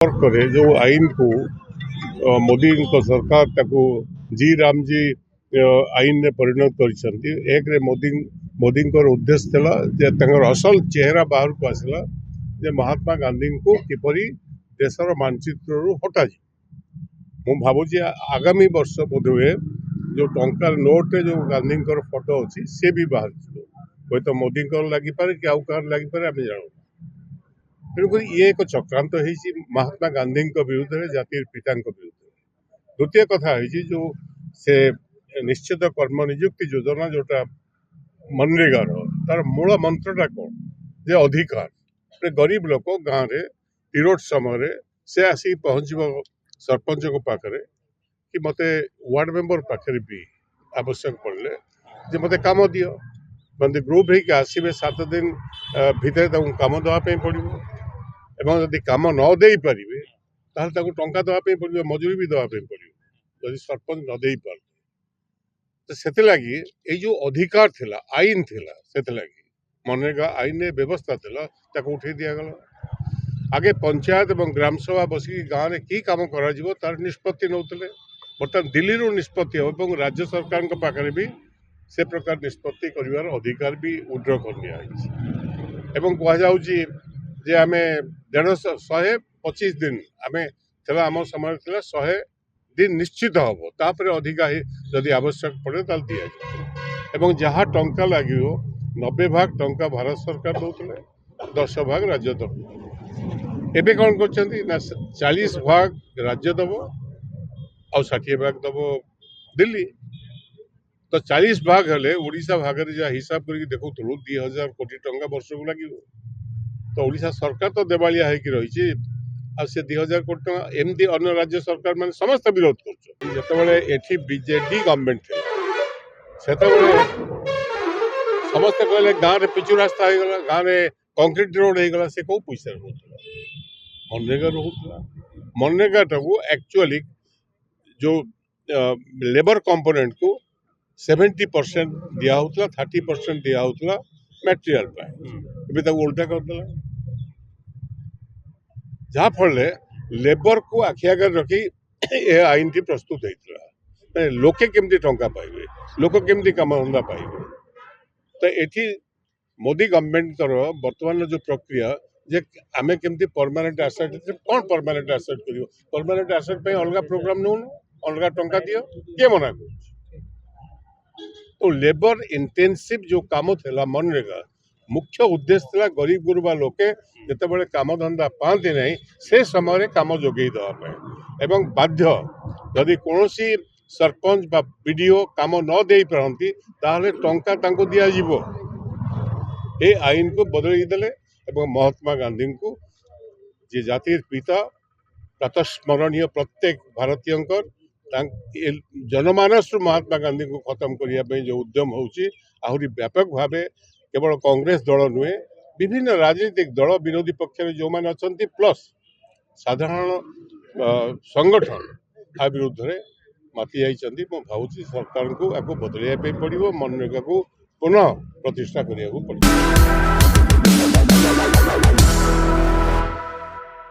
करे जो आईन को मोदी सरकार ताको जी राम जी आईन ने परिणत कर एक मोदी उद्देश्य था जे तंगर असल चेहरा बाहर को आसला जे महात्मा गांधी को किपरि देशर मानचित्र हटा मु भावुची आगामी वर्ष बोधे जो टंकार नोट जो गांधी फोटो अच्छी सी भी बाहर हे तो मोदी लगी पारे कि आउ कहार लगी पारे आम जानू तेणुक ये एक चक्रांत हो महात्मा गांधी विरुद्ध में जातिर पिता विरुद्ध। द्वितीय कथा है जो से निश्चित कर्म नियुक्ति योजना जोटा मनरेगार तार मूल मंत्रटा कौन जे अधिकार गरीब लोक गाँव में तिरोट समय से आसी पहुँच सरपंच को पाखे कि मत वार्ड मेंबर पाखे भी आवश्यक पड़े जे मत कम दियो मतलब ग्रुप होकर आसवे 7 दिन भितर कम देवाई पड़ो एवं जदि कम न दे पारे ताहले टंका देवाई पड़ो मजूरी भी देवाई पड़ो जदि सरपंच न दे पार तो से लगी ये जो अधिकार थिला आईन थिला से लगी मनरेगा आईन व्यवस्था थिला ताको उठे दिगला आगे पंचायत और ग्राम सभा बसिक गाँव में कि कम कर तार निष्पत्ति नौते बर्तमान दिल्ली निष्पत्ति हो राज्य सरकार पाखे भी से प्रकार निष्पत्ति कर अधिकार भी उड्र कर कहुचे जे आम 125 दिन आम आम समय 100 दिन निश्चित हम तापर अधिका जदि आवश्यक पड़े ताल दि जाए जहाँ टंका लगे 90 भाग टंका भारत सरकार दौले 10 भाग राज्य दब एबे कौन कर 40 भाग राज्य दब आ 60 भाग दब दिल्ली तो 40 भाग हेले ओडिशा भाग में जहाँ हिसाब कर देखु 2000 कोटी टंका वर्ष को लगे तो ओडिशा सरकार तो देवालिया रही से 2000 कोटी टंका एमती अन्य राज्य सरकार मैंने समस्त विरोध कर बीजेडी गवर्नमेंट से समस्त कहले गाँव में पिचु रास्ता होगा गाँव में कंक्रीट रोड होगा से कौ पैसा रोला मनरेगा रोला मनरेगा टाक एक्चुअली जो लेबर कंपोनेंट को 70% दिया होता 30% दिया होता मटेरियल उल्टा करदे जहाँ फल लेबर को आखि आगे रखी यह आईन टी प्रस्तुत होता लोके केमती टंका पाइबे लोक केमती काम धंदा पाइबे तो ये मोदी गवर्नमेंट वर्तमान जो प्रक्रिया जे आमे केमती परमानेंट एसेट कौन परमानेंट एसेट कर परमानेंट एसेट अलग प्रोग्राम नौ अलग टंका दियो किए मना कर तो लेबर इंटेंसिव जो काम था मनरेगा मुख्य उद्देश्य था गरीब गुरुबा लोके जिते काम धंदा पाती नहीं से समय काम जोगे देवाई एवं बाध्य जदि कौन सरपंच बा बीडीओ काम न दे पारती ताहले टंका तांको दिया जीवो ए आईन को बदल देले महात्मा गांधी को जे जातिर पिता प्रातस्मरणीय प्रत्येक भारतीय जनमानस महात्मा गांधी को खत्म करने जो उद्यम होउरी व्यापक भाव केवल कांग्रेस दल नुहे विभिन्न राजनीतिक दल विरोधी पक्ष जो मैंने अच्छा प्लस साधारण संगठन आ विरुद्ध में माति जाइए भावुँ सरकार को बदलवाई पड़ो मनरेगा को पुनः प्रतिष्ठा करने पड़ो।